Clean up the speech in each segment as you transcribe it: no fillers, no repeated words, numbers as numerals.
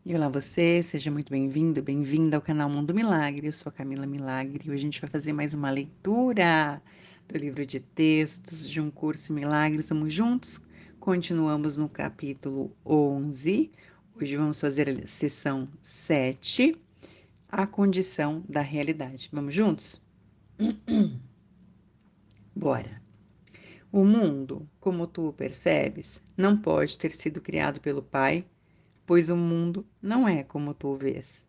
E olá você, seja muito bem-vindo, bem-vinda ao canal Mundo Milagre. Eu sou a Camila Milagre e hoje a gente vai fazer mais uma leitura do livro de textos de um curso Milagres. Vamos juntos? Continuamos no capítulo 11. Hoje vamos fazer a sessão 7, a condição da realidade. Vamos juntos? Bora! O mundo, como tu o percebes, não pode ter sido criado pelo Pai, pois o mundo não é como tu o vês.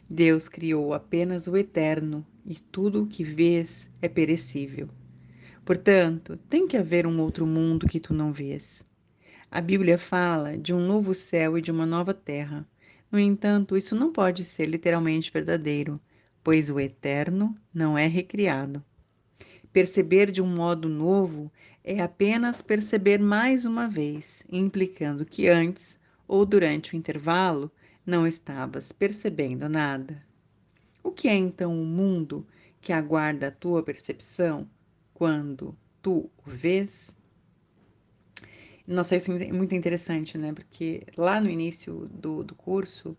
Deus criou apenas o eterno e tudo o que vês é perecível. Portanto, tem que haver um outro mundo que tu não vês. A Bíblia fala de um novo céu e de uma nova terra. No entanto, isso não pode ser literalmente verdadeiro, pois o eterno não é recriado. Perceber de um modo novo é apenas perceber mais uma vez, implicando que antes ou durante o intervalo não estavas percebendo nada. O que é então o mundo que aguarda a tua percepção quando tu o vês? Nossa, isso é muito interessante, né? Porque lá no início do curso,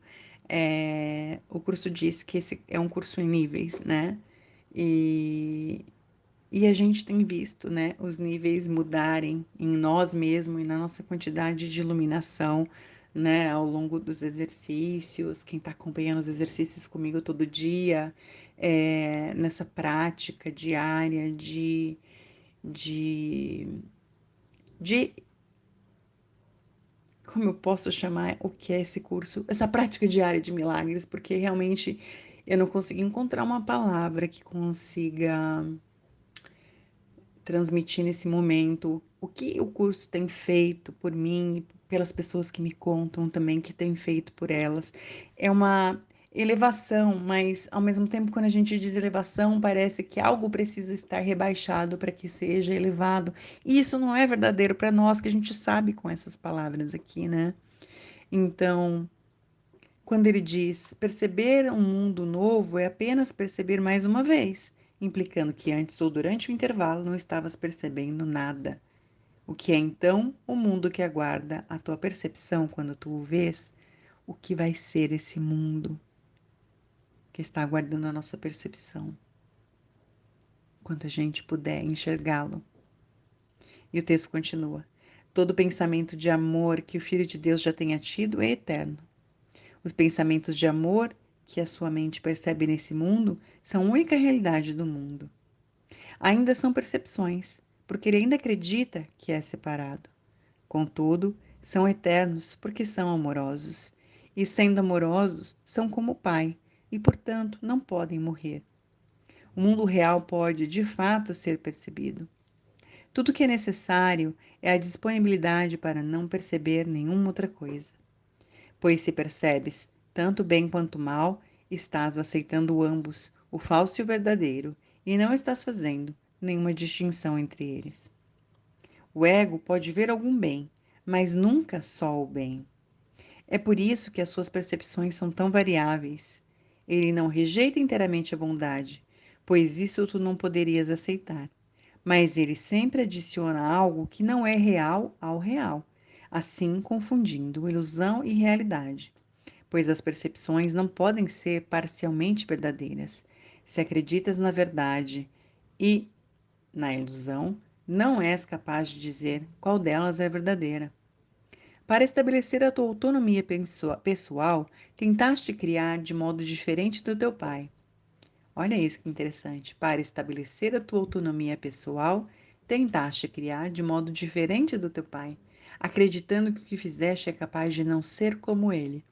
o curso diz que esse é um curso em níveis, né? E, e a gente tem visto, né, os níveis mudarem em nós mesmos e na nossa quantidade de iluminação, né, ao longo dos exercícios. Quem está acompanhando os exercícios comigo todo dia, nessa prática diária de, de, como eu posso chamar o que é esse curso? Essa prática diária de milagres, porque realmente eu não consegui encontrar uma palavra que consiga transmitir nesse momento o que o curso tem feito por mim e pelas pessoas que me contam também que tem feito por elas. É uma elevação, mas ao mesmo tempo, quando a gente diz elevação, parece que algo precisa estar rebaixado para que seja elevado. E isso não é verdadeiro para nós, que a gente sabe com essas palavras aqui, né? Então, quando ele diz perceber um mundo novo é apenas perceber mais uma vez, implicando que antes ou durante o intervalo não estavas percebendo nada. O que é então o mundo que aguarda a tua percepção quando tu o vês? O que vai ser esse mundo que está aguardando a nossa percepção, quando a gente puder enxergá-lo? E o texto continua: todo pensamento de amor que o Filho de Deus já tenha tido é eterno. Os pensamentos de amor que a sua mente percebe nesse mundo são a única realidade do mundo. Ainda são percepções, porque ele ainda acredita que é separado. Contudo, são eternos porque são amorosos. E sendo amorosos, são como o Pai, e portanto não podem morrer. O mundo real pode, de fato, ser percebido. Tudo que é necessário é a disponibilidade para não perceber nenhuma outra coisa. Pois se percebes tanto bem quanto mal, estás aceitando ambos, o falso e o verdadeiro, e não estás fazendo nenhuma distinção entre eles. O ego pode ver algum bem, mas nunca só o bem. É por isso que as suas percepções são tão variáveis. Ele não rejeita inteiramente a bondade, pois isso tu não poderias aceitar. Mas ele sempre adiciona algo que não é real ao real, assim confundindo ilusão e realidade, pois as percepções não podem ser parcialmente verdadeiras. Se acreditas na verdade e na ilusão, não és capaz de dizer qual delas é verdadeira. Para estabelecer a tua autonomia pessoal, tentaste criar de modo diferente do teu pai. Olha isso que interessante. Para estabelecer a tua autonomia pessoal, tentaste criar de modo diferente do teu pai, acreditando que o que fizeste é capaz de não ser como ele.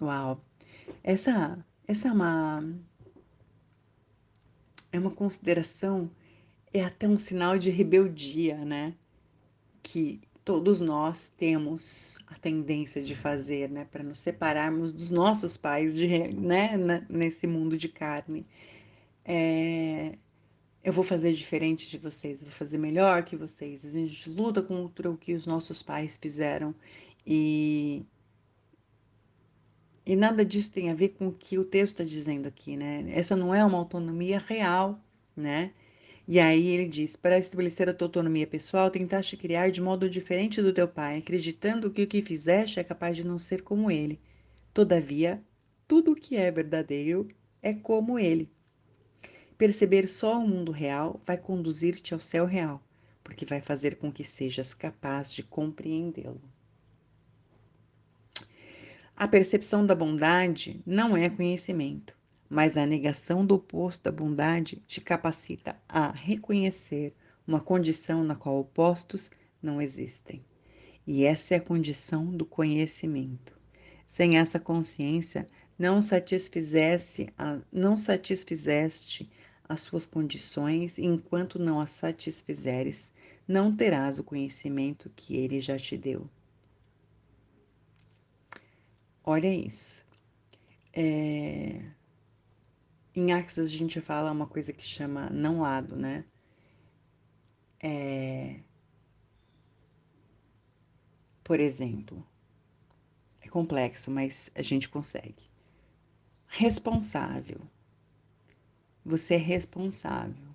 Uau! Essa é uma consideração, é até um sinal de rebeldia, né? Que todos nós temos a tendência de fazer, né? Para nos separarmos dos nossos pais, né? Nesse mundo de carne. Eu vou fazer diferente de vocês, eu vou fazer melhor que vocês. A gente luta contra o que os nossos pais fizeram e, e nada disso tem a ver com o que o texto está dizendo aqui, né? Essa não é uma autonomia real, né? E aí ele diz: para estabelecer a tua autonomia pessoal, tentaste criar de modo diferente do teu pai, acreditando que o que fizeste é capaz de não ser como ele. Todavia, tudo o que é verdadeiro é como ele. Perceber só o mundo real vai conduzir-te ao céu real, porque vai fazer com que sejas capaz de compreendê-lo. A percepção da bondade não é conhecimento, mas a negação do oposto da bondade te capacita a reconhecer uma condição na qual opostos não existem. E essa é a condição do conhecimento. Sem essa consciência, não satisfizeste as suas condições, e enquanto não as satisfizeres, não terás o conhecimento que ele já te deu. Olha isso. Em Axis a gente fala uma coisa que chama não lado, né? Por exemplo, é complexo, mas a gente consegue. Responsável. Você é responsável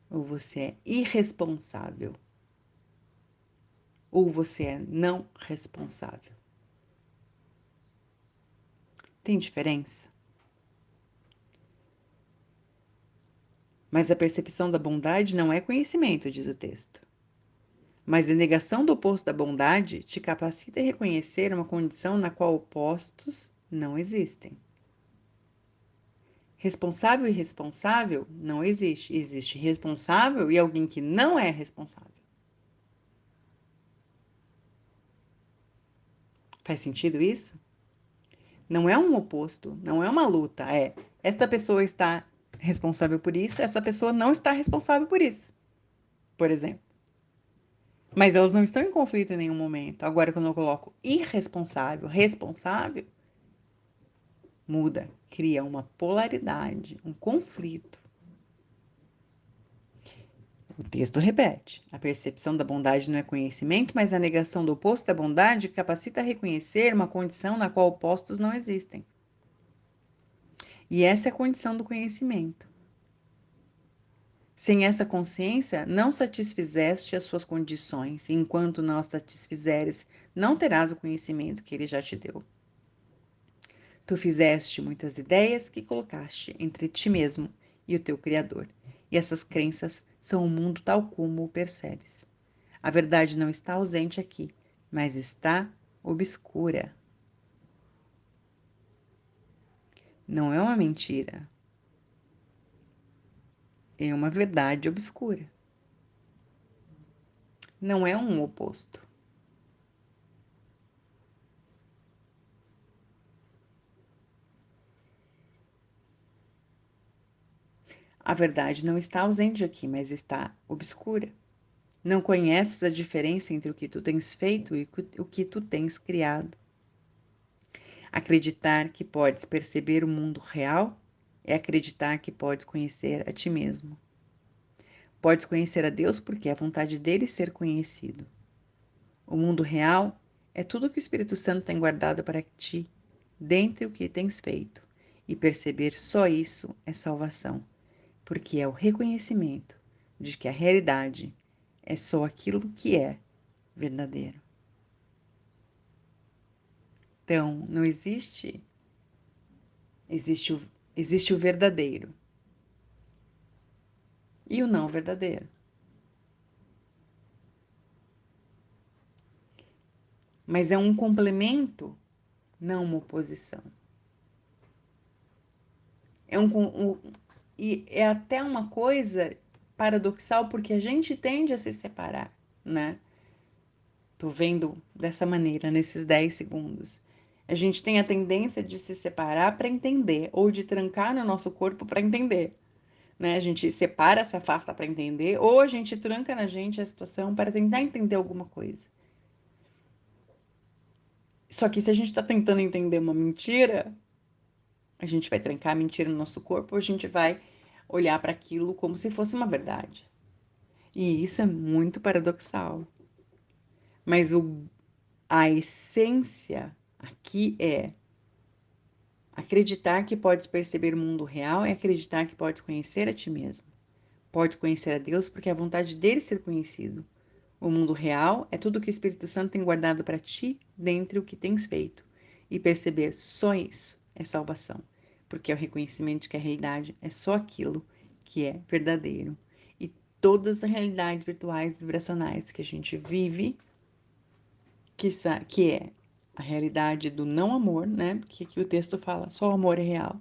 ou você é irresponsável ou você é não responsável. Tem diferença? Mas a percepção da bondade não é conhecimento, diz o texto. Mas a negação do oposto da bondade te capacita a reconhecer uma condição na qual opostos não existem. Responsável e irresponsável não existe. Existe responsável e alguém que não é responsável. Faz sentido isso? Não é um oposto, não é uma luta. É, esta pessoa está responsável por isso, essa pessoa não está responsável por isso, por exemplo. Mas elas não estão em conflito em nenhum momento. Agora, quando eu coloco irresponsável, responsável, muda, cria uma polaridade, um conflito. O texto repete: a percepção da bondade não é conhecimento, mas a negação do oposto da bondade capacita a reconhecer uma condição na qual opostos não existem. E essa é a condição do conhecimento. Sem essa consciência, não satisfizeste as suas condições, e enquanto não as satisfizeres, não terás o conhecimento que ele já te deu. Tu fizeste muitas ideias que colocaste entre ti mesmo e o teu Criador, e essas crenças são o mundo tal como o percebes. A verdade não está ausente aqui, mas está obscura. Não é uma mentira, é uma verdade obscura. Não é um oposto. A verdade não está ausente aqui, mas está obscura. Não conheces a diferença entre o que tu tens feito e o que tu tens criado. Acreditar que podes perceber o mundo real é acreditar que podes conhecer a ti mesmo. Podes conhecer a Deus porque é a vontade dele ser conhecido. O mundo real é tudo que o Espírito Santo tem guardado para ti, dentre o que tens feito, e perceber só isso é salvação, porque é o reconhecimento de que a realidade é só aquilo que é verdadeiro. Então, não existe, existe o verdadeiro e o não verdadeiro. Mas é um complemento, não uma oposição. E é até uma coisa paradoxal, porque a gente tende a se separar, né? Tô vendo dessa maneira, nesses 10 segundos. A gente tem a tendência de se separar para entender, ou de trancar no nosso corpo para entender, né? A gente separa, se afasta para entender, ou a gente tranca na gente a situação para tentar entender alguma coisa. Só que se a gente está tentando entender uma mentira, a gente vai trancar a mentira no nosso corpo, ou a gente vai olhar para aquilo como se fosse uma verdade. E isso é muito paradoxal. Mas a essência aqui é acreditar que podes perceber o mundo real é acreditar que podes conhecer a ti mesmo. pode conhecer a Deus porque é a vontade dele ser conhecido. O mundo real é tudo que o Espírito Santo tem guardado para ti, dentre o que tens feito. E perceber só isso é salvação, porque é o reconhecimento de que a realidade é só aquilo que é verdadeiro. E todas as realidades virtuais, vibracionais que a gente vive, que é a realidade do não amor, né? Porque aqui o texto fala, só o amor é real.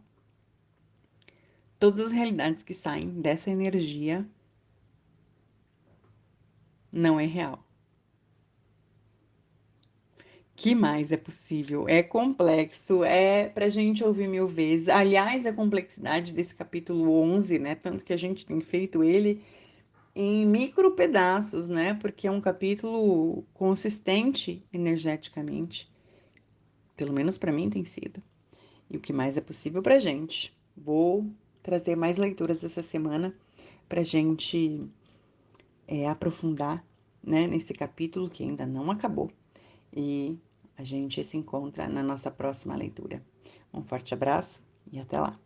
Todas as realidades que saem dessa energia não é real. Que mais é possível? É complexo, é pra gente ouvir mil vezes. Aliás, a complexidade desse capítulo 11, né? Tanto que a gente tem feito ele em micro pedaços, né? Porque é um capítulo consistente energeticamente. Pelo menos para mim tem sido. E o que mais é possível pra gente. Vou trazer mais leituras essa semana pra gente aprofundar, né, nesse capítulo que ainda não acabou. E a gente se encontra na nossa próxima leitura. Um forte abraço e até lá!